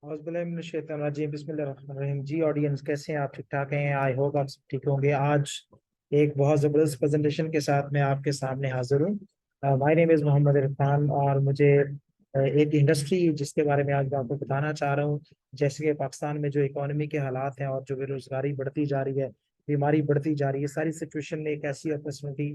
औज़ुबिल्लाहिमिनश्शैतानिर्रजीम बिस्मिल्लाहिर्रहमानिर्रहीम। जी ऑडियंस, कैसे हैं आप? ठीक ठाक हैं? आई होप आप सब ठीक होंगे। आज एक बहुत ज़बरदस्त प्रेजेंटेशन के साथ मैं आपके सामने हाजिर हूँ। My name is Mohammad Irfan और मुझे एक इंडस्ट्री जिसके बारे में आज मैं आपको बताना चाह रहा हूँ। जैसे कि पाकिस्तान में जो इकोनॉमी के हालात हैं और जो बेरोजगारी बढ़ती जा रही है, बीमारी बढ़ती जा रही है, सारी सिचुएशन में एक ऐसी अपॉर्चुनिटी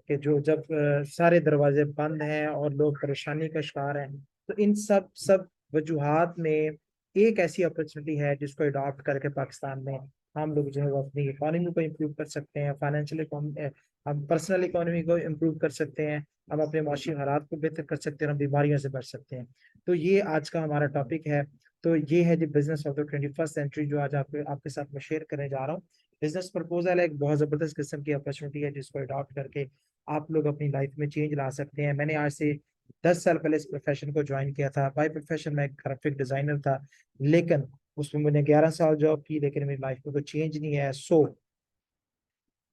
कि जो जब सारे दरवाजे बंद हैं और लोग परेशानी का शिकार हैं, तो इन सब वजूहात में एक ऐसी अपॉर्चुनिटी है जिसको अडॉप्ट करके पाकिस्तान में हम लोग जो है वो अपनी इकोनॉमी को इम्प्रूव कर सकते हैं, फाइनेंशियल, हम पर्सनल इकोनॉमी को इम्प्रूव कर सकते हैं, हम अपने माशी हालात को बेहतर कर सकते हैं, हम बीमारियों से बच सकते हैं। तो ये आज का हमारा टॉपिक है। तो ये है the business of the 21st century, जो आज आपके साथ मैं शेयर करने जा रहा हूँ। बिजनेस प्रपोजल है, एक बहुत जबरदस्त किस्म की अपॉर्चुनिटी है जिसको अडॉप्ट करके आप लोग अपनी लाइफ में चेंज ला सकते हैं। मैंने आज से 10 साल पहले इस प्रोफेशन को ज्वाइन किया था। बाय प्रोफेशन मैं ग्राफिक डिजाइनर था, लेकिन उसमें मैंने 11 साल जॉब की, लेकिन मेरी लाइफ में कोई चेंज नहीं है। सो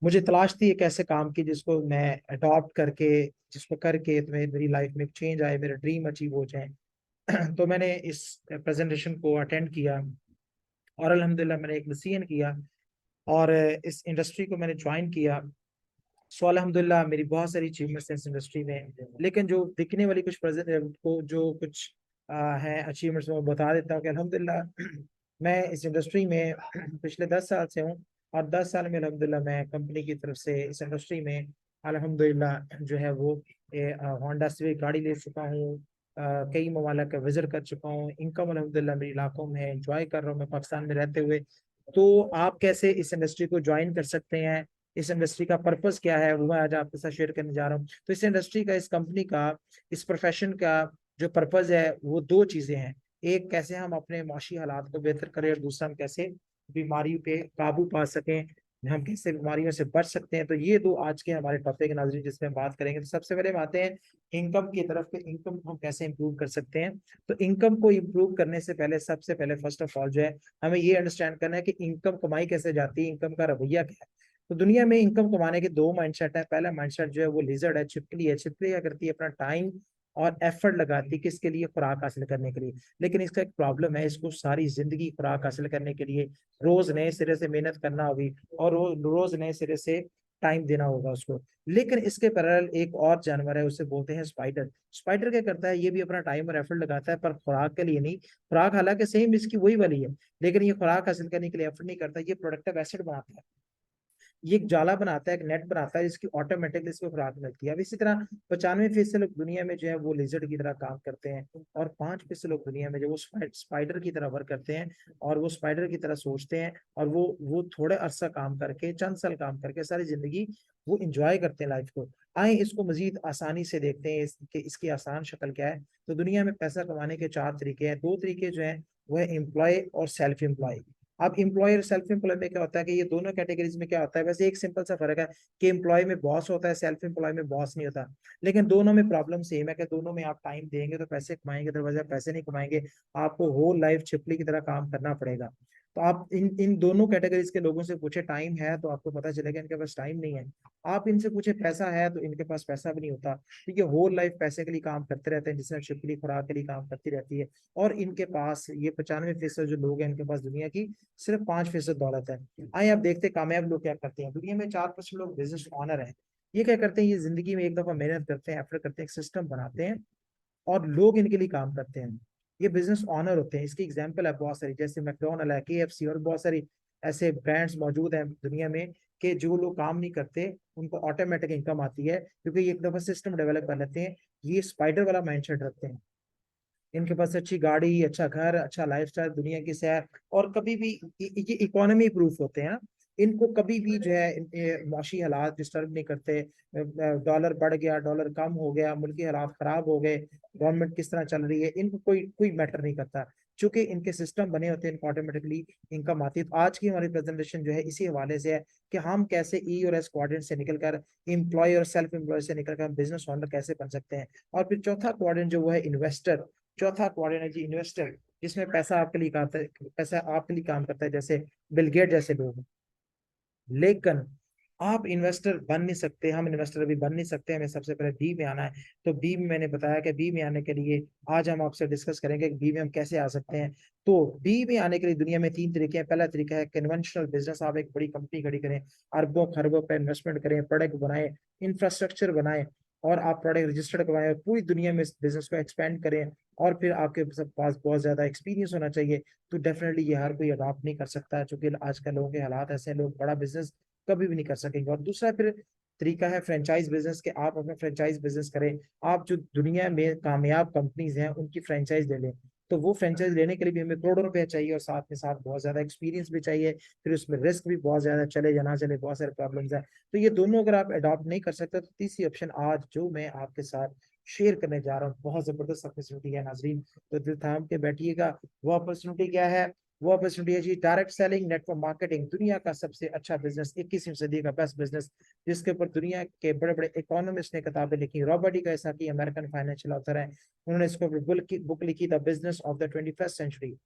मुझे तलाश थी एक ऐसे काम की जिसको मैं अडॉप्ट करके, जिसको करके तो मेरी लाइफ में चेंज आए, मेरे ड्रीम अचीव हो जाए। तो मैंने इस प्रेजेंटेशन को अटेंड किया और अल्हम्दुलिल्लाह मैंने एक डिसीजन किया और इस इंडस्ट्री को मैंने ज्वाइन किया। सो अल्हम्दुलिल्लाह मेरी बहुत सारी अचीवमेंट्स हैं इस इंडस्ट्री में, लेकिन जो दिखने वाली कुछ प्रेजेंट को जो कुछ है अचीवमेंट्स, मैं बता देता हूँ कि अल्हम्दुलिल्लाह मैं इस इंडस्ट्री में पिछले 10 साल से हूँ और 10 साल में अल्हम्दुलिल्लाह मैं कंपनी की तरफ से इस इंडस्ट्री में अल्हम्दुलिल्लाह जो है वो होंडा सिविक गाड़ी ले चुका हूँ। कई ममालिक का विजिट कर चुका हूँ। इनकम अल्हम्दुलिल्लाह मेरी इलाकों में है, इंजॉय कर रहा हूँ मैं पाकिस्तान में रहते हुए। तो आप कैसे इस इंडस्ट्री को ज्वाइन कर सकते हैं, इस इंडस्ट्री का पर्पस क्या है, वो मैं आज आपके साथ शेयर करने जा रहा हूँ। तो इस इंडस्ट्री का, इस कंपनी का, इस प्रोफेशन का जो पर्पस है वो दो चीजें हैं। एक, कैसे हम अपने माशी हालात को बेहतर करें, और दूसरा, हम कैसे बीमारी पे काबू पा सकें, हम कैसे बीमारियों से बच सकते हैं। तो ये दो आज के हमारे टॉपिक है नाज़रीन, जिसमें हम बात करेंगे। तो सबसे पहले हम आते हैं इनकम की तरफ के, इनकम को हम कैसे इंप्रूव कर सकते हैं। तो इनकम को इंप्रूव करने से पहले, सबसे पहले फर्स्ट ऑफ ऑल जो है, हमें ये अंडरस्टैंड करना है कि इनकम कमाई कैसे जाती है, इनकम का रवैया क्या है। तो दुनिया में इनकम कमाने के दो माइंडसेट है। पहला माइंडसेट जो है वो लिजर्ड है, छिपकली है। छिपकली क्या करती है? अपना टाइम और एफर्ट लगाती है, किसके लिए? खुराक हासिल करने के लिए। लेकिन इसका एक प्रॉब्लम है, इसको सारी जिंदगी खुराक हासिल करने के लिए रोज नए सिरे से मेहनत करना होगी और रोज नए सिरे से टाइम देना होगा उसको। लेकिन इसके पैरेलल एक और जानवर है, उसे बोलते हैं स्पाइडर। स्पाइडर क्या करता है? ये भी अपना टाइम और एफर्ट लगाता है, पर खुराक के लिए नहीं। खुराक हालांकि सेम इसकी वही वाली है, लेकिन ये खुराक हासिल करने के लिए एफर्ट नहीं करता, ये प्रोडक्टिव एसिड बनाता है। ये एक जाला बनाता है, एक नेट बनाता है, जिसकी ऑटोमेटिकली इसको खुराक मिलती है। अब इसी तरह 95% लोग दुनिया में जो है वो लिजर्ड की तरह काम करते हैं, और 5% लोग दुनिया में जो वो स्पाइडर की तरह वर्क करते हैं, और वो स्पाइडर की तरह सोचते हैं, और वो थोड़े अरसा काम करके, चंद साल काम करके सारी जिंदगी वो इंजॉय करते हैं लाइफ को। आए इसको मजीद आसानी से देखते हैं, इसकी आसान शक्ल क्या है। तो दुनिया में पैसा कमाने के चार तरीके हैं। दो तरीके जो है वो है एम्प्लॉय और सेल्फ एम्प्लॉय। अब एम्प्लॉय और सेल्फ एम्प्लॉय में क्या होता है कि ये दोनों कैटेगरीज में क्या होता है, वैसे एक सिंपल सा फर्क है कि एम्प्लॉय में बॉस होता है, सेल्फ एम्प्लॉय में बॉस नहीं होता। लेकिन दोनों में प्रॉब्लम सेम है कि दोनों में आप टाइम देंगे तो पैसे कमाएंगे, दरवाजा पैसे नहीं कमाएंगे, आपको होल लाइफ छिपली की तरह काम करना पड़ेगा। तो आप इन इन दोनों कैटेगरीज के लोगों से पूछे टाइम है, तो आपको पता चलेगा इनके पास टाइम नहीं है। आप इनसे पूछे पैसा है, तो इनके पास पैसा भी नहीं होता, क्योंकि होल लाइफ पैसे के लिए काम करते रहते हैं, जिसमें छिपली खुराक के लिए काम करती रहती है। और इनके पास ये 95% जो लोग हैं, इनके पास दुनिया की सिर्फ 5% दौलत है। आइए आप देखते हैं कामयाब लोग क्या करते हैं। दुनिया में 4% लोग बिजनेस ऑनर हैं। ये क्या करते हैं? ये जिंदगी में एक दफा मेहनत करते हैं, एफर्ट करते हैं, एक सिस्टम बनाते हैं, और लोग इनके लिए काम करते हैं। ये बिजनेस ऑनर होते हैं। इसकी एग्जांपल है बहुत सारी, जैसे मैकडोनल्ड है, KFC, और बहुत सारी ऐसे ब्रांड्स मौजूद हैं दुनिया में कि जो लोग काम नहीं करते उनको ऑटोमेटिक इनकम आती है, क्योंकि ये एक दफा सिस्टम डेवलप कर लेते हैं। ये स्पाइडर वाला माइंडसेट रखते हैं। इनके पास अच्छी गाड़ी, अच्छा घर, अच्छा लाइफस्टाइल, दुनिया की सैर, और कभी भी ये इकोनॉमी प्रूफ होते हैं। इनको कभी भी जो है माशी हालात डिस्टर्ब नहीं करते। डॉलर बढ़ गया, डॉलर कम हो गया, मुल्की हालात खराब हो गए, गवर्नमेंट किस तरह चल रही है, इनको कोई कोई मैटर नहीं करता। चूंकि इनके सिस्टम बने होते हैं, इनको ऑटोमेटिकली इनकम आती है। तो आज की हमारी प्रेजेंटेशन जो है इसी हवाले से है कि हम कैसे E और S क्वाड्रेंट से निकलकर, एम्प्लॉय और सेल्फ एम्प्लॉय से निकलकर हम बिजनेस ओनर कैसे बन सकते हैं। और फिर चौथा क्वाड्रेंट जो वो है इन्वेस्टर। चौथा क्वाड्रेंट है जी इन्वेस्टर, जिसमें पैसा आपके लिए काम करता है, पैसा आपके लिए काम करता है, जैसे बिल गेट जैसे लोग। लेकिन आप इन्वेस्टर बन नहीं सकते, हम इन्वेस्टर अभी बन नहीं सकते, हमें सबसे पहले बी में आना है। तो बी में मैंने बताया कि बी में आने के लिए आज हम आपसे डिस्कस करेंगे कि बी में हम कैसे आ सकते हैं। तो बी में आने के लिए दुनिया में तीन तरीके हैं। पहला तरीका है कन्वेंशनल बिजनेस, आप एक बड़ी कंपनी खड़ी करें, अरबों खरबों पर इन्वेस्टमेंट करें, प्रोडक्ट बनाए, इंफ्रास्ट्रक्चर बनाए, और आप प्रोडक्ट रजिस्टर्ड करवाएं, पूरी दुनिया में इस बिजनेस को एक्सपेंड करें, और फिर आपके सब पास बहुत ज्यादा एक्सपीरियंस होना चाहिए। तो डेफिनेटली ये हर कोई अडॉप्ट नहीं कर सकता है, क्योंकि आजकल लोगों के हालात ऐसे हैं, लोग बड़ा बिजनेस कभी भी नहीं कर सकेंगे। और दूसरा फिर तरीका है फ्रेंचाइज बिजनेस के, आप अपना फ्रेंचाइज बिजनेस करें, आप जो दुनिया में कामयाब कंपनीज हैं उनकी फ्रेंचाइज ले लें। तो वो फ्रेंचाइज लेने के लिए भी हमें करोड़ों रुपया चाहिए, और साथ में साथ बहुत ज्यादा एक्सपीरियंस भी चाहिए, फिर उसमें रिस्क भी बहुत ज्यादा, चले या ना चले, बहुत सारे प्रॉब्लम्स हैं। तो ये दोनों अगर आप अडॉप्ट नहीं कर सकते, तो तीसरी ऑप्शन आज जो मैं आपके साथ शेयर करने जा रहा हूँ, बहुत जबरदस्त अपॉर्चुनिटी है नाजरीन, तो दिल थाम के बैठिएगा। वो अपॉर्चुनिटी क्या है? वो अपॉर्चुनिटी है जी डायरेक्ट सेलिंग, नेटवर्क मार्केटिंग, दुनिया का सबसे अच्छा बिजनेस, 21वीं सदी का बेस्ट बिजनेस, जिसके ऊपर दुनिया के बड़े बड़े इकोनॉमिस्ट ने किताबें लिखी। Robert Kiyosaki American financial author है, उन्होंने इसको बुक लिखी the business of the 21st century.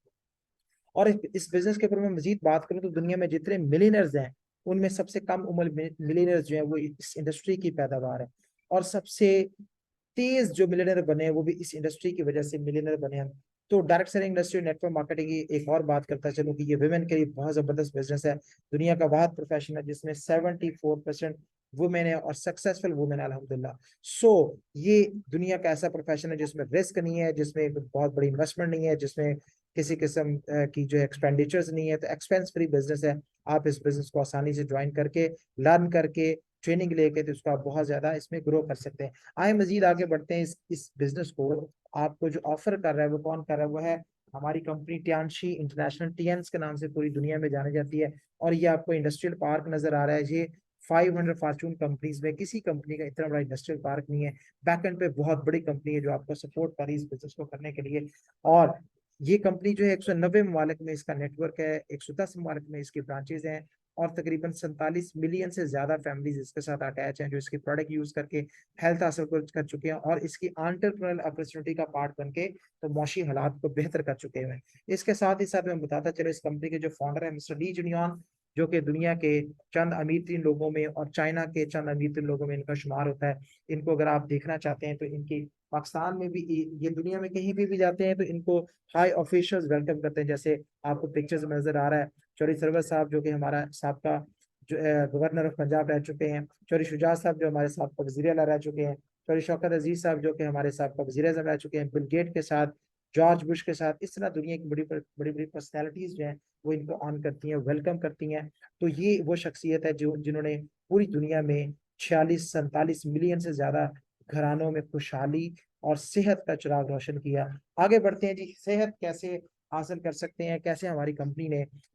और इस बिजनेस के ऊपर मैं मजीद बात करूं तो दुनिया में जितने मिलीनियर्स हैं, उनमें सबसे कम उम्र मिलीनियर्स जो है वो इस इंडस्ट्री की पैदावार है, और सबसे तेज जो मिलियनर बने हैं वो भी इस इंडस्ट्री की वजह से मिलियनर बने हैं। तो direct selling industry, network marketing की एक और बात करता चलो कि ये वुमेन के लिए बहुत जबरदस्त बिजनेस है। दुनिया का वाहद प्रोफेशन है जिसमें 74% वुमेन है, और सक्सेसफुल वुमेन अल्हम्दुलिल्लाह। सो ये दुनिया का ऐसा प्रोफेशन है जिसमें रिस्क नहीं है, जिसमें बहुत बड़ी इन्वेस्टमेंट नहीं है, जिसमें किसी किस्म की जो एक्सपेंडिचर्स नहीं है, तो एक्सपेंस फ्री बिजनेस है। आप इस बिजनेस को आसानी से ज्वाइन करके, लर्न करके, ट्रेनिंग लेके, तो उसको आप बहुत ज्यादा इसमें ग्रो कर सकते हैं। आए मजीद आगे बढ़ते हैं। इस बिजनेस को आपको जो ऑफर कर रहा है वो कौन कर रहा है? वो है हमारी कंपनी टियानशी इंटरनेशनल, टियंस के नाम से पूरी दुनिया में जानी जाती है। और ये आपको इंडस्ट्रियल पार्क नजर आ रहा है। ये 500 फॉर्चून कंपनीज में किसी कंपनी का इतना बड़ा इंडस्ट्रियल पार्क नहीं है। बैकएंड पे बहुत बड़ी कंपनी है जो आपको सपोर्ट कर रही है इस बिजनेस को करने के लिए। और ये कंपनी जो है 190 ममालिक में इसका नेटवर्क है, 110 ममालिक में इसकी ब्रांचेज हैं, और तकरीबन 47 मिलियन से ज्यादा फैमिलीज इसके साथ अटैच हैं, जो इसके प्रोडक्ट यूज करके हेल्थ हासिल कर चुके हैं, और इसकी एंटरप्रेन्योरल अपॉर्चुनिटी का पार्ट बन के तो मौशी हालात को बेहतर कर चुके हैं। इसके साथ ही साथ मैं बताता चलो, इस कंपनी के जो फाउंडर है मिस्टर ली जुनियन, जो कि दुनिया के चंद अमीर तीन लोगों में और चाइना के चंद अमीर तीन लोगों में इनका शुमार होता है। इनको अगर आप देखना चाहते हैं तो इनकी पाकिस्तान में भी, ये दुनिया में कहीं भी जाते हैं तो इनको हाई ऑफिशियल्स वेलकम करते हैं। जैसे आपको पिक्चर्स में नजर आ रहा है, चौधरी सरवर साहब जो कि हमारा साहब जो गवर्नर ऑफ पंजाब रह चुके हैं, चौधरी शुजा साहब जो हमारे साहब का वजीर अला रह चुके हैं, चौधरी शौकत अजीज साहब जो कि हमारे साहब का वजीर आजम रह चुके हैं, बिल गेट के साथ, जॉर्ज बुश के साथ, इस तरह दुनिया की बड़ी बड़ी बड़ी पर्सनैलिटीज जो हैं वो इनको ऑन करती हैं, वेलकम करती हैं। तो ये वो शख्सियत है जो जिन्होंने पूरी दुनिया में 46-47 मिलियन से ज्यादा घरानों में खुशहाली और सेहत का चिराग रोशन किया। आगे बढ़ते हैं जी, सेहत कैसे हासिल कर सकते हैं, कैसे हमारी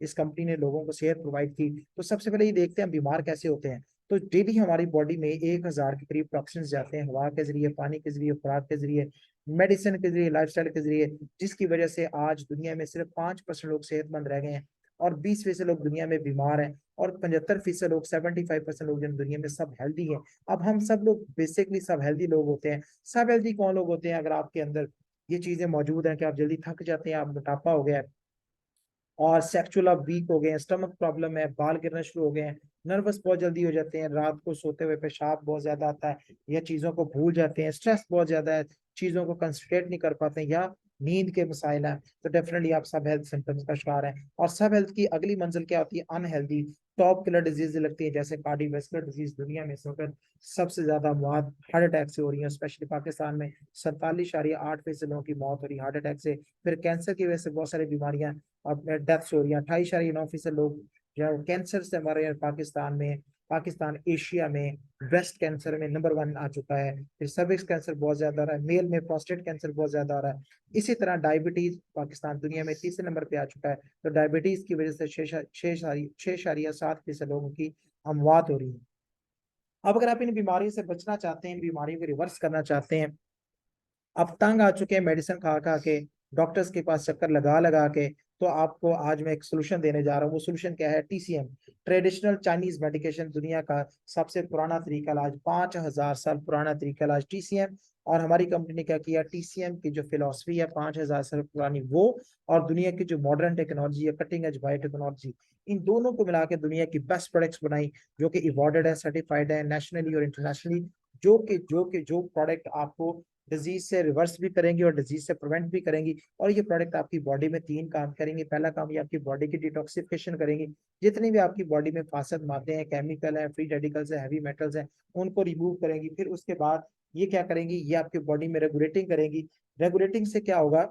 इस कंपनी ने लोगों को सेहत प्रोवाइड की। तो सबसे पहले ये देखते हैं हम बीमार कैसे होते हैं। तो डेली हमारी बॉडी में 1000 के करीब टॉक्सिन्स जाते हैं, हवा के जरिए, पानी के जरिए, खुराक के जरिए, मेडिसिन के जरिए, लाइफस्टाइल के जरिए, जिसकी वजह से आज दुनिया में सिर्फ 5% लोग सेहतमंद रह गए हैं, और 20% लोग दुनिया में बीमार हैं, और 75% लोग, 75% लोग जो दुनिया में सब हेल्दी हैं। अब हम सब लोग बेसिकली सब हेल्दी लोग होते हैं। सब हेल्दी कौन लोग होते हैं? अगर आपके अंदर ये चीजें मौजूद हैं कि आप जल्दी थक जाते हैं, आप मोटापा हो गया है, और सेक्सुअल आप वीक हो गए हैं, स्टमक प्रॉब्लम है, बाल गिरना शुरू हो गए हैं, नर्वस बहुत जल्दी हो जाते हैं, रात को सोते हुए पेशाब बहुत ज्यादा आता है, या चीजों को भूल जाते हैं, स्ट्रेस बहुत ज्यादा है, चीजों को कंसंट्रेट नहीं कर पाते हैं, या नींद के मसाइल हैं, तो डेफिनेटली आप सब हेल्थ सिम्टम्स का शिकार हैं। और सब हेल्थ की अगली मंजिल क्या होती है? अनहेल्दी टॉप किलर डिजीज लगती है, जैसे कार्डियोवैस्कुलर डिजीज। दुनिया में इस वक्त सबसे ज्यादा मौत हार्ट अटैक से हो रही है, स्पेशली पाकिस्तान में 47.8% लोगों की मौत हो रही है हार्ट अटैक से। फिर कैंसर की वजह से बहुत सारी बीमारियां अब डेथ्स हो रही है। 28.9% लोग जो है कैंसर से मर रहे हैं पाकिस्तान में। पाकिस्तान एशिया में ब्रेस्ट कैंसर में नंबर 1 आ चुका है। फिर सर्विक्स कैंसर बहुत ज्यादा आ रहा है, मेल में प्रोस्टेट कैंसर बहुत ज्यादा आ रहा है। इसी तरह डायबिटीज, पाकिस्तान दुनिया में तीसरे नंबर पे आ चुका है। तो डायबिटीज की वजह से 6.7% लोगों की अमवात हो रही है। अब अगर आप इन बीमारियों से बचना चाहते हैं, इन बीमारियों को रिवर्स करना चाहते हैं, अब तंग आ चुके हैं मेडिसिन खा खा के, डॉक्टर्स के पास चक्कर लगा लगा के, तो आपको आज मैं एक सोल्यूशन देने जा रहा हूँ। वो सोल्यूशन क्या है? TCM, ट्रेडिशनल चाइनीज मेडिकेशन, दुनिया का सबसे पुराना तरीका इलाज, 5000 साल पुराना तरीका इलाज TCM। और हमारी कंपनी ने क्या किया, TCM की जो फिलोसफी है 5000 साल पुरानी वो, और दुनिया की जो मॉडर्न टेक्नोलॉजी है, कटिंग एज बायोटेक्नोलॉजी, इन दोनों को मिला के दुनिया की बेस्ट प्रोडक्ट्स बनाई, जो कि अवॉर्डेड है, सर्टिफाइड है नेशनली और इंटरनेशनली। जो प्रोडक्ट आपको डिजीज से रिवर्स भी करेंगी और डिजीज से प्रिवेंट भी करेंगी। और ये प्रोडक्ट आपकी बॉडी में 3 काम करेंगे। पहला काम, ये आपकी बॉडी की डिटॉक्सिफिकेशन करेंगी। जितनी भी आपकी बॉडी में फासद मादे हैं, केमिकल है, फ्री रेडिकल्स है, हैवी मेटल्स हैं, उनको रिमूव करेंगी। फिर उसके बाद ये क्या करेंगी, ये आपकी बॉडी में रेगुलेटिंग करेंगी। रेगुलेटिंग से क्या होगा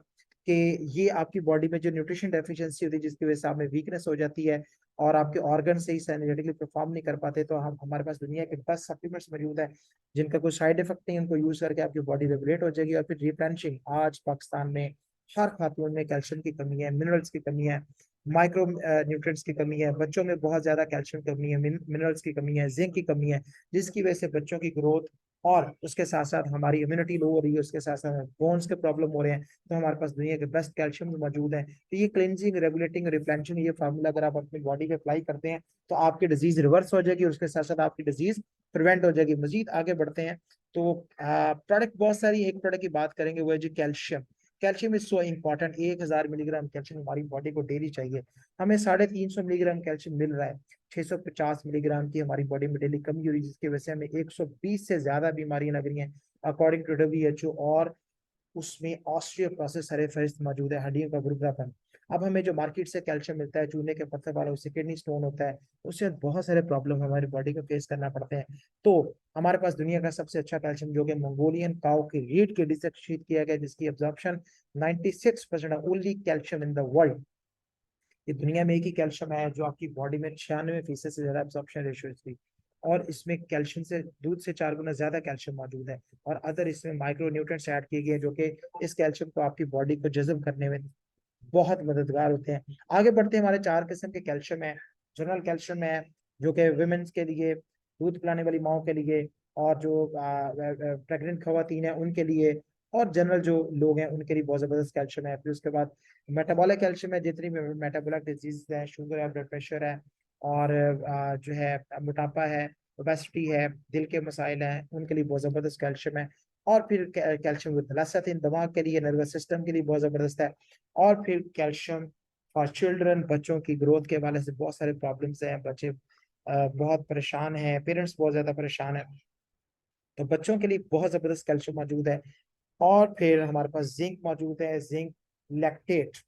कि ये आपकी बॉडी में जो न्यूट्रिशन डेफिशिएंसी होती है, जिसकी वजह से आप में वीकनेस हो जाती है और आपके ऑर्गन सही से एनर्जेटिकली परफॉर्म नहीं कर पाते, तो हम हमारे पास दुनिया के 10 सप्लीमेंट्स मौजूद है जिनका कोई साइड इफेक्ट नहीं है। उनको यूज करके आपकी बॉडी रेगुलेट हो जाएगी। और फिर रिप्लेनिशिंग, आज पाकिस्तान में हर खातून में कैल्शियम की कमी है, मिनरल्स की कमी है, माइक्रो न्यूट्रिएंट्स की कमी है, बच्चों में बहुत ज्यादा कैल्शियम की कमी है, मिनरल्स की कमी है, जिंक की कमी है, जिसकी वजह से बच्चों की ग्रोथ और उसके साथ साथ हमारी इम्यूनिटी लो हो रही है, उसके साथ साथ बोन्स के प्रॉब्लम हो रहे हैं। तो हमारे पास दुनिया के बेस्ट कैल्शियम मौजूद है। तो ये क्लेंजिंग, रेगुलेटिंग, रिप्लेनिशिंग, ये फार्मूला अगर आप अपनी बॉडी पे अप्लाई करते हैं तो आपकी डिजीज रिवर्स हो जाएगी और उसके साथ साथ आपकी डिजीज प्रिवेंट हो जाएगी। मजीद आगे बढ़ते हैं तो प्रोडक्ट बहुत सारी, एक प्रोडक्ट की बात करेंगे, वो है जो calcium. Calcium is so important. 1000 milligram calcium हमारी बॉडी को डेली चाहिए। हमें 350 मिलीग्राम कैल्शियम मिल रहा है। 650 मिलीग्राम की हमारी बॉडी में डेली कमी हो रही है, जिसकी वजह से हमें 120 से ज्यादा बीमारियां लग रही हैं अकॉर्डिंग टू WHO। और उसमें ऑस्टियोपोरोसिस सारे फहरिस्त मौजूद है, हड्डियों का बुढ़ापन। अब हमें जो मार्केट से कैल्शियम मिलता है चूने के पत्थर वाला, उससे किडनी स्टोन होता है, उससे बहुत सारे प्रॉब्लम हमारी बॉडी को फेस करना पड़ते हैं। तो हमारे पास दुनिया का सबसे अच्छा कैल्शियम, जो कि मंगोलियन काऊ की रीढ़ की हड्डी से क्षरित किया गया, जिसकी एब्जॉर्प्शन 96% है, only calcium in the world. ये दुनिया में एक ही कैल्शियम है जो आपकी बॉडी में 96% से ज्यादा एब्जॉर्प्शन रेशियो इसकी। और इसमें कैल्शियम से, दूध से 4 गुना ज्यादा कैल्शियम मौजूद है। और अदर इसमें माइक्रो न्यूट्रिएंट्स ऐड किए गए जो कि इस कैल्शियम को आपकी बॉडी को जज्ब करने में बहुत मददगार होते हैं। आगे बढ़ते हैं, हमारे 4 किस्म के कैल्शियम है। जनरल कैल्शियम है जो कि वुमेन्स के लिए, दूध पिलाने वाली माओ के लिए, और जो प्रेग्नेंट खवातीन है उनके लिए, और जनरल जो लोग हैं उनके लिए बहुत जबरदस्त कैल्शियम है। फिर उसके बाद मेटाबॉलिक कैल्शियम है, जितनी भी मेटाबॉलिक डिजीज है, शुगर है, ब्लड प्रेशर है, और जो है मोटापा है, ओबेसिटी है, दिल के मसाइल हैं, उनके लिए बहुत जबरदस्त कैल्शियम है। और फिर कैल्शियम विद लसतिन, दिमाग के लिए, नर्वस सिस्टम के लिए बहुत जबरदस्त है। और फिर कैल्शियम फॉर चिल्ड्रन, बच्चों की ग्रोथ के हवाले से बहुत सारे प्रॉब्लम्स हैं, बच्चे बहुत परेशान हैं, पेरेंट्स बहुत ज्यादा परेशान है, तो बच्चों के लिए बहुत जबरदस्त कैल्शियम मौजूद है। और फिर हमारे पास जिंक मौजूद है, जिंक लैक्टेट,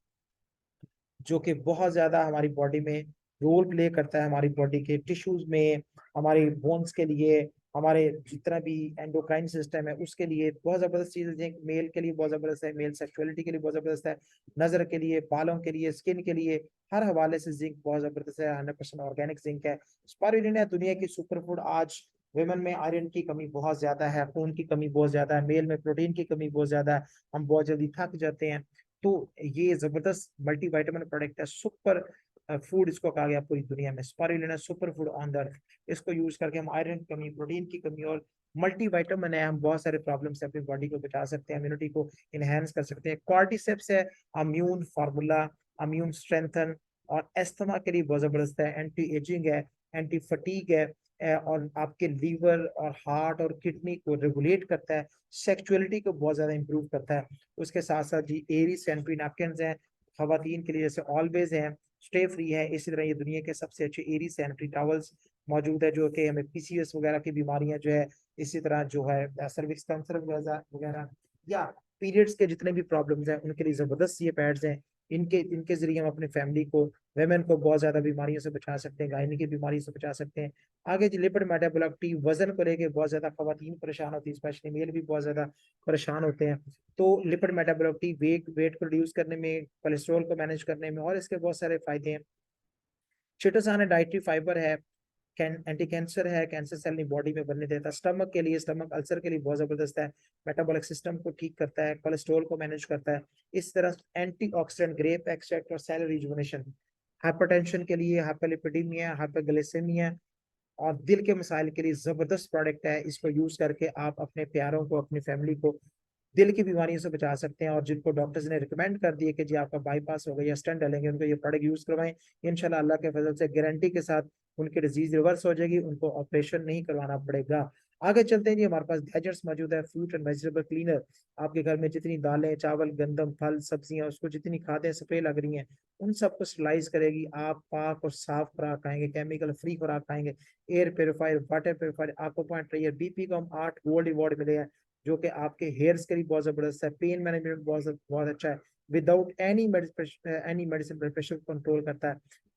जो कि बहुत ज्यादा हमारी बॉडी में रोल प्ले करता है, हमारी बॉडी के टिश्यूज में, हमारे बोन्स के लिए, हमारे जितना भी एंडोक्राइन सिस्टम है उसके लिए बहुत जबरदस्त चीज है। मेल के लिए बहुत जबरदस्त है, मेल सेक्सुअलिटी के लिए बहुत जबरदस्त है, नजर के लिए, बालों के लिए, स्किन के लिए, हर हवाले से जिंक बहुत जबरदस्त है। 100% ऑर्गेनिक जिंक है। स्पारुलिना है दुनिया की सुपर फूड। आज विमेन में आयरन की कमी बहुत ज्यादा है, खून की कमी बहुत ज्यादा है, मेल में प्रोटीन की कमी बहुत ज्यादा है, हम बहुत जल्दी थक जाते हैं। तो ये जबरदस्त मल्टीविटामिन प्रोडक्ट है, सुपर फूड इसको कहा गया पूरी दुनिया में, spirulina super food on the earth. इसको यूज करके हम आयरन की कमी, प्रोटीन की कमी और मल्टीविटामिन है, हम बहुत सारे प्रॉब्लम से अपनी बॉडी को बचा सकते हैं, इम्यूनिटी को इनहेंस कर सकते हैं। कॉर्टिसेप्स है, अम्यून फार्मूला, अम्यून स्ट्रेंथन, और एस्थमा के लिए बहुत जबरदस्त है, एंटी एजिंग है, एंटी फटीग है, और आपके लीवर और हार्ट और किडनी को रेगुलेट करता है, सेक्सुअलिटी को बहुत ज्यादा इंप्रूव करता है। उसके साथ साथ जी एरी सैनिटरी नैपकिन हैं खवातीन के लिए, जैसे ऑलवेज है, स्टे फ्री है। इसी तरह ये दुनिया के सबसे अच्छे एरी सैनिटरी टॉवल्स मौजूद है, जो कि हमें PCOS वगैरह की बीमारियां जो है, इसी तरह जो है सर्विक्स कैंसर वगैरह या पीरियड्स के जितने भी प्रॉब्लम्स हैं उनके लिए जबरदस्त ये पैड्स हैं। इनके इनके जरिए हम अपनी फैमिली को, वेमेन को बहुत ज्यादा बीमारियों से बचा सकते हैं, गायनी की बीमारी से बचा सकते हैं। आगे जी लिपिड मेटाबोलिक, वजन को लेके बहुत ज्यादा खवातीन परेशान होती है, स्पेशली मेल भी बहुत ज्यादा परेशान होते हैं। तो लिपिड मेटाबोलिक वेट वेट को रिड्यूस करने में, कोलेस्ट्रॉल को मैनेज करने में, और इसके बहुत सारे फायदे हैं। चिटोसान है, डाइटरी फाइबर है, एंटी कैंसर है, कैंसर सेल नहीं बॉडी में बनने देता, स्टमक के लिए, स्टमक अल्सर के लिए बहुत जबरदस्त है, मेटाबॉलिक सिस्टम को ठीक करता है, कोलेस्ट्रॉल को मैनेज करता है। इस तरह एंटीऑक्सीडेंट, ग्रेप एक्सट्रैक्ट और सेल रिजुवनेशन, हाइपरटेंशन के लिए, हाइपरलिपिडीमिया, हाइपरग्लाइसेमिया और दिल के मसाइल के लिए जबरदस्त प्रोडक्ट है। इसको यूज करके आप अपने प्यारों को, अपनी फैमिली को दिल की बीमारियों से बचा सकते हैं। और जिनको डॉक्टर्स ने रिकमेंड कर दिए कि जी आपका बाईपास हो गया या स्टेंट डालेंगे, उनको ये प्रोडक्ट यूज करवाएं। इंशाल्लाह अल्लाह के फजल से गारंटी के साथ उनकी डिजीज रिवर्स हो जाएगी, उनको ऑपरेशन नहीं करवाना पड़ेगा। आगे चलते हैं जी, हमारे पास गैजेट्स मौजूद है, फ्रूट एंड वेजिटेबल क्लीनर। आपके घर में जितनी दालें चावल गंदम फल सब्जियां, उसको जितनी खादें स्प्रे लग रही हैं, उन सबको स्टरलाइज करेगी। आप पाक और साफ खुराक खाएंगे, केमिकल फ्री खुराक खाएंगे। एयर प्योरीफायर, वाटर प्योरीफायर, आपको पॉइंट रही है। बीपी को हम 8 गोल्ड अवार्ड मिले हैं, जो कि आपके हेयर्स के लिए बहुत जबरदस्त है। पेन मैनेजमेंट बहुत बहुत अच्छा है, without any medicine blood pressure control करता है।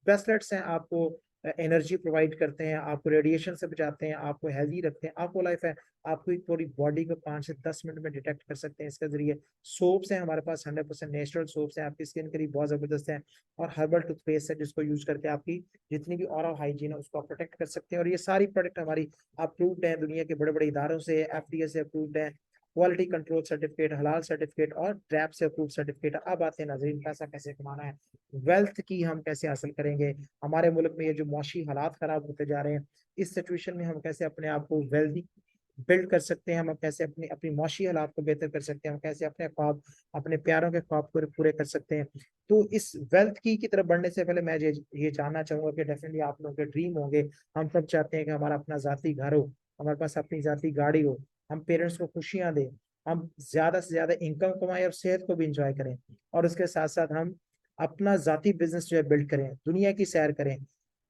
ब्रेसलेट्स हैं, आपको एनर्जी प्रोवाइड करते हैं, आपको रेडिएशन से बचाते हैं, आपको हेल्दी रखते हैं। आपको लाइफ है, आपको पूरी बॉडी को 5 से 10 मिनट में डिटेक्ट कर सकते हैं इसके जरिए। सोप्स हैं हमारे पास, 100% नेचुरल सोप्स हैं, आपकी स्किन के लिए बहुत जबरदस्त है। और हर्बल टूथपेस्ट है, जिसको यूज करके आपकी जितनी भी ओरल हाइजीन है उसको प्रोटेक्ट कर सकते हैं। और ये सारी प्रोडक्ट हमारी अप्रूव्ड है, दुनिया के बड़े बड़े इदारों से, एफडीए से अप्रूव्ड है, क्वालिटी कंट्रोल सर्टिफिकेट, हलाल सर्टिफिकेट और ट्रैप से अप्रूव सर्टिफिकेट। अब आते हैं नाज़रीन, पैसा कैसे कमाना है, वेल्थ की हम कैसे हासिल करेंगे। हमारे मुल्क में ये जो मौशी हालात खराब होते जा रहे हैं, इस सिचुएशन में हम कैसे अपने आप को वेल्दी बिल्ड कर सकते हैं, हम कैसे अपनी अपनी मौशी हालात को बेहतर कर सकते हैं, हम कैसे अपने ख्वाब, अपने प्यारों के ख्वाब को पूरे कर सकते हैं। तो इस वेल्थ की तरफ बढ़ने से पहले मैं ये जानना चाहूंगा कि डेफिनेटली आप लोगों के ड्रीम होंगे। हम सब चाहते हैं कि हमारा अपना जाती घर हो, हमारे पास अपनी जाती गाड़ी हो, हम पेरेंट्स को खुशियां दें, हम ज्यादा से ज्यादा इनकम कमाएं और सेहत को भी इंजॉय करें। और उसके साथ साथ हम अपना जाती बिजनेस जो है बिल्ड करें, दुनिया की सैर करें,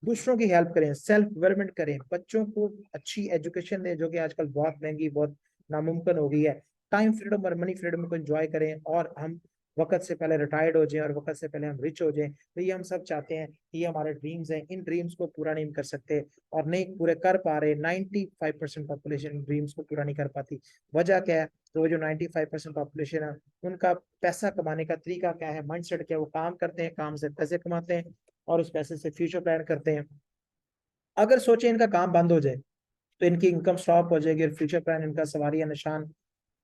दूसरों की हेल्प करें, सेल्फ डेवलपमेंट करें, बच्चों को अच्छी एजुकेशन दें, जो कि आजकल बहुत महंगी, बहुत नामुमकिन हो गई है। टाइम फ्रीडम और मनी फ्रीडम को एंजॉय करें, और हम वक्त से पहले रिटायर्ड हो जाएं और वक्त से पहले हम रिच हो जाएं। तो ये हम सब चाहते हैं, ये हमारे ड्रीम्स हैं। इन ड्रीम्स को पूरा नहीं कर सकते और नहीं पूरे कर पा रहे। 95% पॉपुलेशन ड्रीम्स को पूरा नहीं कर पाती। वजह क्या है? तो वो जो 95% पॉपुलेशन है, उनका पैसा कमाने का तरीका क्या है, माइंडसेट क्या है? वो काम करते हैं, काम से पैसे कमाते हैं और उस पैसे से फ्यूचर प्लान करते हैं। अगर सोचे इनका काम बंद हो जाए तो इनकी इनकम स्टॉप हो जाएगी और फ्यूचर प्लान, इनका सवारिया निशान,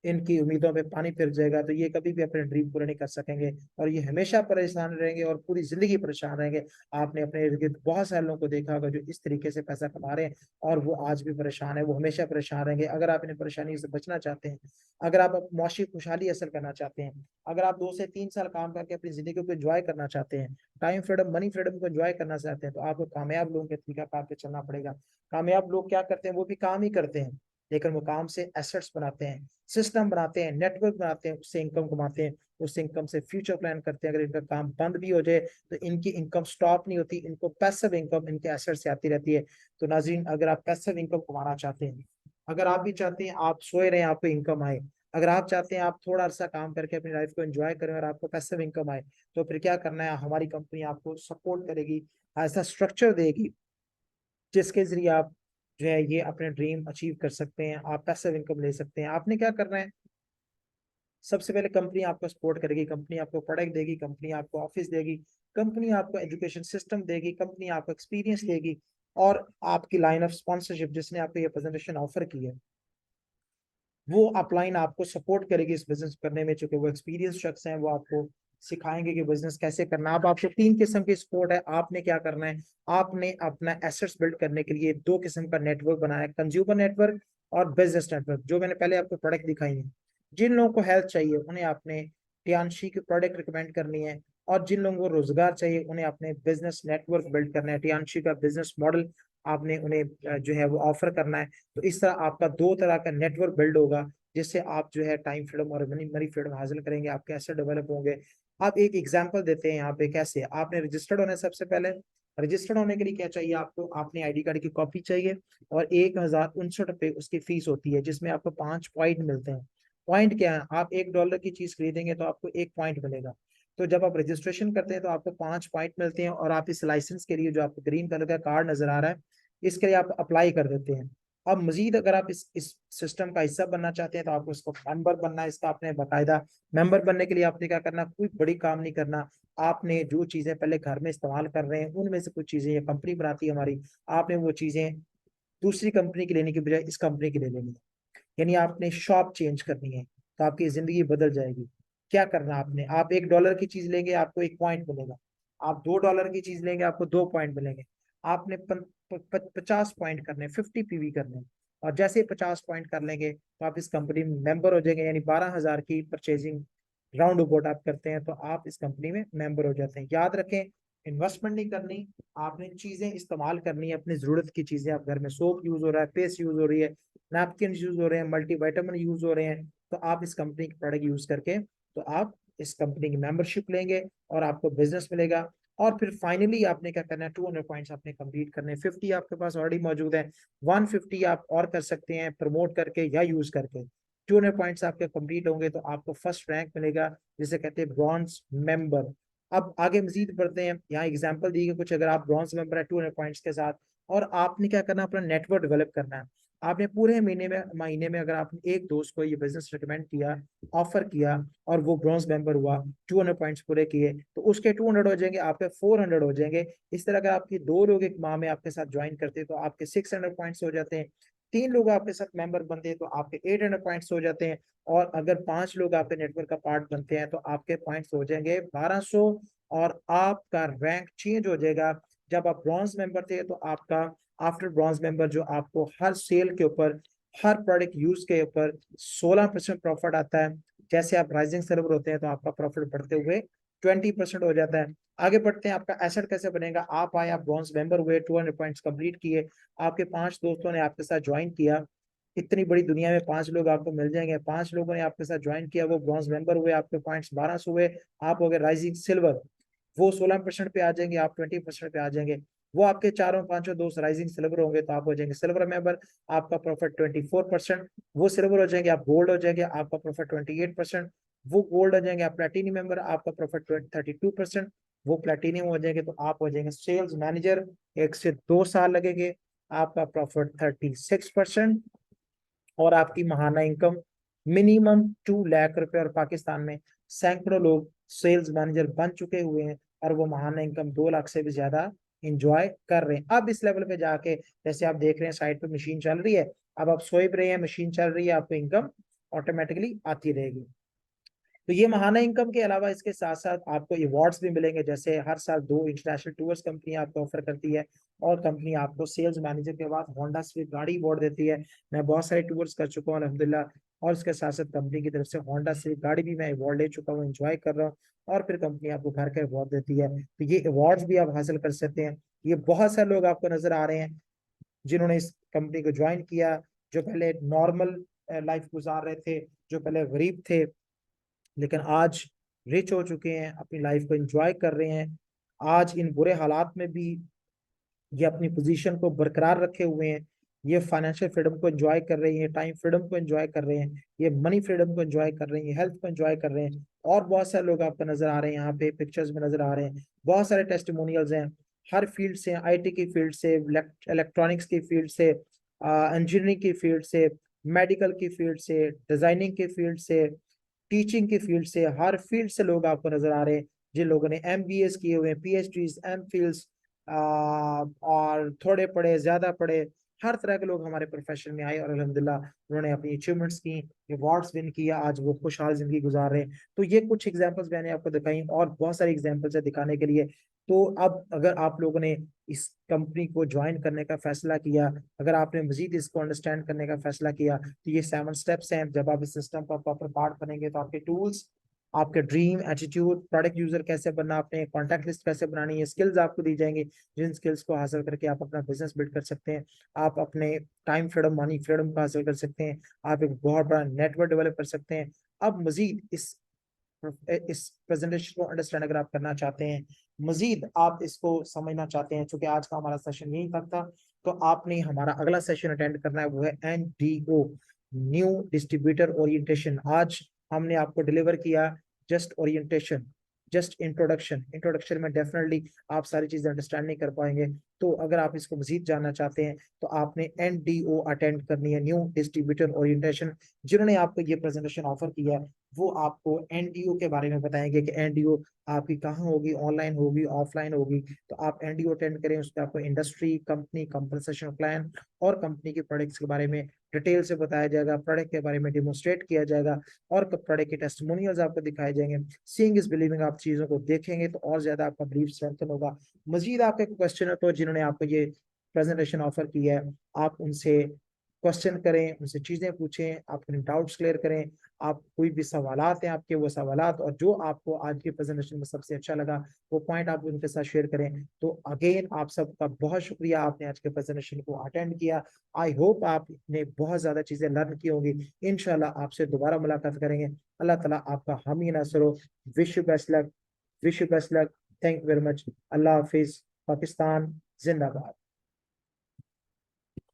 इनकी उम्मीदों पे पानी फिर जाएगा। तो ये कभी भी अपने ड्रीम पूरे नहीं कर सकेंगे और ये हमेशा परेशान रहेंगे और पूरी जिंदगी परेशान रहेंगे। आपने अपने इर्द गिर्द बहुत सारे लोगों को देखा होगा जो इस तरीके से पैसा कमा रहे हैं और वो आज भी परेशान है, वो हमेशा परेशान रहेंगे। अगर आप इन परेशानी से बचना चाहते हैं, अगर आप मौशी खुशहाली हासिल करना चाहते हैं, अगर आप 2 से 3 साल काम करके अपनी जिंदगी को एंजॉय करना चाहते हैं, टाइम फ्रीडम मनी फ्रीडम को एंजॉय करना चाहते हैं, तो आपको कामयाब लोगों के तरीका कार पे चलना पड़ेगा। कामयाब लोग क्या करते हैं? वो भी काम ही करते हैं, लेकिन वो काम से एसेट्स बनाते हैं, सिस्टम बनाते हैं, नेटवर्क बनाते हैं, उससे इनकम कमाते हैं, उस इनकम से फ्यूचर प्लान करते हैं। अगर इनका काम बंद भी हो जाए तो इनकी इनकम स्टॉप नहीं होती, इनको पैसिव इनकम इनके एसेट से आती रहती है। तो नाज़रीन, अगर आप पैसिव इनकम कमाना चाहते हैं, अगर आप भी चाहते हैं आप सोए रहे आपको इनकम आए, अगर आप चाहते हैं आप थोड़ा अरसा काम करके अपनी लाइफ को एंजॉय करें और आपको पैसिव इनकम आए, तो फिर क्या करना है? हमारी कंपनी आपको सपोर्ट करेगी, ऐसा स्ट्रक्चर देगी जिसके जरिए आप जो है ये अपने ड्रीम अचीव कर सकते हैं, आप पैसिव इनकम ले सकते हैं। आपने क्या करना है? सबसे पहले कंपनी आपको सपोर्ट करेगी, कंपनी आपको प्रोडक्ट देगी, कंपनी आपको ऑफिस देगी, कंपनी आपको एजुकेशन सिस्टम देगी, कंपनी आपको एक्सपीरियंस देगी, और आपकी लाइन ऑफ स्पॉन्सरशिप जिसने आपको ये प्रेजेंटेशन ऑफर की है, वो अपलाइन आपको सपोर्ट करेगी इस बिजनेस करने में। चूंकि वो एक्सपीरियंस शख्स हैं, वो आपको सिखाएंगे कि बिजनेस कैसे करना है। अब आपको 3 किस्म की सपोर्ट है। आपने क्या करना है? आपने अपना एसेट्स बिल्ड करने के लिए 2 किस्म का नेटवर्क बनाया, कंज्यूमर नेटवर्क और बिजनेस नेटवर्क, जो मैंने पहले आपको प्रोडक्ट दिखाई है। जिन लोगों को हेल्थ चाहिए उन्हें आपने टियानशी की प्रोडक्ट रिकमेंड करनी है, और जिन लोगों को रोजगार चाहिए उन्हें अपने बिजनेस नेटवर्क बिल्ड करना है, टियानशी का बिजनेस मॉडल आपने उन्हें जो है वो ऑफर करना है। तो इस तरह आपका 2 तरह का नेटवर्क बिल्ड होगा, जिससे आप जो है टाइम फ्रीडम और मनी मनी फ्रीडम हासिल करेंगे, आप कैसे डेवलप होंगे। आप एक एग्जांपल देते हैं यहाँ पे कैसे। आपने रजिस्टर्ड होना है, सबसे पहले रजिस्टर्ड होने के लिए क्या चाहिए आपको? अपनी आईडी कार्ड की कॉपी चाहिए और 1069 रुपये उसकी फीस होती है, जिसमें आपको 5 पॉइंट मिलते हैं। पॉइंट क्या है? आप $1 की चीज खरीदेंगे तो आपको 1 पॉइंट मिलेगा। तो जब आप रजिस्ट्रेशन करते हैं तो आपको 5 पॉइंट मिलते हैं, और आप इस लाइसेंस के लिए जो आपको ग्रीन कलर का कार्ड नजर आ रहा है, इसके लिए आप अप्लाई कर देते हैं। अब मजीद अगर आप इस सिस्टम का हिस्सा बनना चाहते हैं तो आपको इसको मेंबर बनना है। इसका आपने बाकायदा मेंबर बनने के लिए आपने क्या करना? कोई बड़ी काम नहीं करना। आपने जो चीजें पहले घर में इस्तेमाल कर रहे हैं उनमें से कुछ चीजें ये कंपनी बनाती है हमारी, आपने वो चीजें दूसरी कंपनी की लेने की बजाय इस कंपनी की ले लेनी है। यानी आपने शॉप चेंज करनी है, तो आपकी जिंदगी बदल जाएगी। क्या करना आपने? आप $1 की चीज लेंगे आपको 1 पॉइंट मिलेगा, आप $2 की चीज लेंगे आपको 2 पॉइंट मिलेंगे। आपने 50 पॉइंट करने, 50 पीवी करने, और जैसे ही 50 पॉइंट कर लेंगे तो आप इस कंपनी में मेंबर हो जाएंगे, यानी 12,000 की परचेजिंग राउंड अबाउट आप करते हैं तो आप इस कंपनी में मेंबर हो जाते हैं। याद रखें, इन्वेस्टमेंट नहीं करनी, आपने चीजें इस्तेमाल करनी है, अपनी जरूरत की चीजें। आप घर में सोप यूज हो रहा है, पेस्ट यूज हो रही है, नैपकिन यूज हो रहे हैं, मल्टीविटामिन यूज हो रहे हैं, तो आप इस कंपनी के प्रोडक्ट यूज करके तो आप इस कंपनी की मेंबरशिप लेंगे और आपको बिजनेस मिलेगा। और फिर फाइनली आपने क्या करना है, 200 पॉइंट्स आपने कंप्लीट करने हैं। 50 आपके पास ऑलरेडी मौजूद है, 150 आप और कर सकते हैं प्रमोट करके या यूज करके। 200 पॉइंट्स आपके कंप्लीट होंगे तो आपको फर्स्ट रैंक मिलेगा, जिसे कहते हैं ब्रॉन्ज मेंबर। अब आगे मजीद बढ़ते हैं, यहाँ एग्जांपल दी गई कुछ। अगर आप ब्रॉन्ज मेंबर है 200 पॉइंट्स के साथ, और आपने क्या करना है, अपना नेटवर्क डेवलप करना है। आपने पूरे महीने में अगर आपने एक दोस्त को ये बिजनेस रिकमेंड किया, ऑफर किया, और वो ब्रॉन्ज मेंबर हुआ, 200 पॉइंट्स पूरे किए, तो उसके 200 हो जाएंगे, आपके 400 हो जाएंगे। इस तरह अगर आपकी 2 लोग एक माह में आपके साथ ज्वाइन करते हैं तो आपके 600 पॉइंट्स हो जाते हैं। 3 लोग आपके साथ मेंबर बनते हैं तो आपके 800 पॉइंट्स हो जाते हैं। और अगर 5 लोग आपके नेटवर्क का पार्ट बनते हैं तो आपके पॉइंट्स हो जाएंगे 1200, और आपका रैंक चेंज हो जाएगा। जब आप ब्रॉन्ज मेंबर थे तो आपका आफ्टर ब्रॉन्ज मेंबर जो आपको हर सेल के ऊपर, हर प्रोडक्ट यूज के ऊपर 16% प्रॉफिट आता है। जैसे आप राइजिंग सर्वर होते हैं तो आपका प्रॉफिट बढ़ते हुए 20% हो जाता है। आगे बढ़ते हैं, आपका एसेट कैसे बनेगा। आप आए, आप ब्रॉन्ज मेंबर हुए, 200 पॉइंट्स कंप्लीट किए, आपके 5 दोस्तों ने आपके साथ ज्वाइन किया। इतनी बड़ी दुनिया में 5 लोग आपको मिल जाएंगे, 5 लोगों ने आपके साथ ज्वाइन किया, वो ब्रॉन्ज मेंबर हुए, आपके पॉइंट्स 1200 हुए, आप हो गए राइजिंग सिल्वर। वो 16% पे आ जाएंगे, आप 20% पे आ जाएंगे। वो आपके चारों पांचों दोस्त राइजिंग सिल्वर होंगे तो आप हो जाएंगे सिल्वर मेंबर, आपका प्रॉफिट 24%। वो सिल्वर हो जाएंगे, आप गोल्ड हो जाएंगे, आपका प्रॉफिट 28%। वो गोल्ड हो जाएंगे, आप प्लेटिनियम मेंबर, आपका प्रॉफिट 32%। वो प्लेटिनियम हो जाएंगे तो आप हो जाएंगे सेल्स मैनेजर, 1 से 2 साल लगेंगे, आपका प्रॉफिट 36%। और आपकी महाना इनकम मिनिमम 2 लाख रुपए, और पाकिस्तान में सैकड़ों लोग सेल्स मैनेजर बन चुके हुए हैं और वो महाना इनकम 2 लाख से भी ज्यादा इंजॉय कर रहे हैं। अब इस लेवल पे जाके, जैसे आप देख रहे हैं साइड पे मशीन चल रही है, अब आप सोए भी रहे हैं, मशीन चल रही है, आपको इनकम ऑटोमेटिकली आती रहेगी। तो ये महाना इनकम के अलावा इसके साथ साथ आपको अवार्ड्स भी मिलेंगे। जैसे हर साल 2 इंटरनेशनल टूर्स कंपनी आपको ऑफर करती है, और कंपनी आपको सेल्स मैनेजर के बाद होंडा सिविक गाड़ी अवार्ड देती है। मैं बहुत सारे टूर्स कर चुका हूँ अल्हम्दुलिल्लाह, और इसके साथ साथ कंपनी की तरफ से होंडा सिविक गाड़ी भी मैं अवार्ड ले चुका हूँ, एंजॉय कर रहा हूँ। और फिर कंपनी आपको घर का अवार्ड देती है, तो ये अवार्ड्स भी आप हासिल कर सकते हैं। ये बहुत सारे लोग आपको नजर आ रहे हैं जिन्होंने इस कंपनी को ज्वाइन किया, जो पहले नॉर्मल लाइफ गुजार रहे थे, जो पहले गरीब थे, लेकिन आज रिच हो चुके हैं, अपनी लाइफ को एंजॉय कर रहे हैं। आज इन बुरे हालात में भी ये अपनी पोजीशन को बरकरार रखे हुए हैं। ये फाइनेंशियल फ्रीडम को एंजॉय कर रहे हैं, टाइम फ्रीडम को एंजॉय कर रहे हैं, ये मनी फ्रीडम को एंजॉय कर रहे हैं, हेल्थ को एंजॉय कर रहे हैं। और बहुत सारे लोग आपको नजर आ रहे हैं, यहाँ पे पिक्चर्स में नजर आ रहे हैं, बहुत सारे टेस्टिमोनियल्स हैं। हर फील्ड से, आईटी की फील्ड से, इलेक्ट्रॉनिक्स की फील्ड से, इंजीनियरिंग की फील्ड से, मेडिकल की फील्ड से, डिजाइनिंग की फील्ड से, टीचिंग की फील्ड से, हर फील्ड से लोग आपको नजर आ रहे हैं। जिन लोगों ने एमबीएस किए हुए हैं, पीएचडीज, एमफिल्स, और थोड़े पढ़े, ज्यादा पढ़े, हर तरह के लोग हमारे प्रोफेशन में आए और अल्हम्दुलिल्लाह उन्होंने अपनी अचीवमेंट्स की, अवार्ड्स विन किया, आज वो खुशहाल जिंदगी गुजार रहे हैं। तो ये कुछ एग्जांपल्स मैंने आपको दिखाई, और बहुत सारी एग्जांपल्स है दिखाने के लिए। तो अब अगर आप लोगों ने इस कंपनी को ज्वाइन करने का फैसला किया, अगर आपने मजीद इसको अंडरस्टैंड करने का फैसला किया, तो ये 7 स्टेप्स हैं। जब आप इस सिस्टम का प्रॉपर पार्ट बनेंगे तो आपके टूल्स, आपके ड्रीम, एटीट्यूड, प्रोडक्ट यूजर कैसे बनना, आपने कॉन्टैक्ट लिस्ट कैसे बनानी है, स्किल्स आपको दी जाएंगी, जिन स्किल्स को हासिल करके आप अपना बिजनेस बिल्ड कर सकते हैं। आप अपने टाइम फ्रीडम, मनी फ्रीडम को हासिल कर सकते हैं। आप एक बहुत बड़ा नेटवर्क डेवलप कर सकते हैं। अब मजीद इस प्रेजेंटेशन को अंडरस्टैंड अगर आप करना चाहते हैं, मजीद आप इसको समझना चाहते हैं, क्योंकि आज का हमारा सेशन यही तक था, तो आपने हमारा अगला सेशन अटेंड करना है, वो है एनडीओ, न्यू डिस्ट्रीब्यूटर ओरिएंटेशन। आज हमने आपको डिलीवर किया just orientation, just introduction. Introduction में डेफिनेटली आप सारी चीजें अंडरस्टैंड नहीं कर पाएंगे। तो अगर आप इसको मजीद जानना चाहते हैं तो आपने एनडीओ अटेंड करनी है, न्यू डिस्ट्रीब्यूटर ओरिएंटेशन। जिन्होंने आपको ये प्रेजेंटेशन ऑफर किया है वो आपको एनडीओ के बारे में बताएंगे कि एनडीओ आपकी कहाँ होगी, ऑनलाइन होगी, ऑफलाइन होगी। तो आप एनडीओ अटेंड करें, उसमें आपको इंडस्ट्री, कंपनी, कंपनसेशन प्लान और कंपनी के प्रोडक्ट्स के बारे में डिटेल से बताया जाएगा, प्रोडक्ट के बारे में डिमोन्स्ट्रेट किया जाएगा, और प्रोडक्ट के टेस्टिमोनियल्स आपको दिखाए जाएंगे। सीइंग इज बिलीविंग, आप चीजों को देखेंगे तो और ज्यादा आपका बिलीफ स्ट्रेंथन होगा। मजीद आपके क्वेश्चन है तो जिन्होंने आपको ये प्रेजेंटेशन ऑफर किया है, आप उनसे क्वेश्चन करें, उनसे चीजें पूछें, आप अपने डाउट्स क्लियर करें। आप कोई भी सवालात हैं आपके, वो सवालात और जो आपको आज की प्रेजेंटेशन में सबसे अच्छा लगा वो पॉइंट आप उनके साथ शेयर करें। तो अगेन आप सबका बहुत शुक्रिया, आपने आज के प्रेजेंटेशन को अटेंड किया। आई होप आपने बहुत ज्यादा चीजें लर्न की होंगी। इंशाल्लाह आपसे दोबारा मुलाकात करेंगे। अल्लाह ताला आपका हामी नासर हो। Wish you best luck, wish you best luck. Thank you very much. Allah हाफिज। पाकिस्तान जिंदाबाद।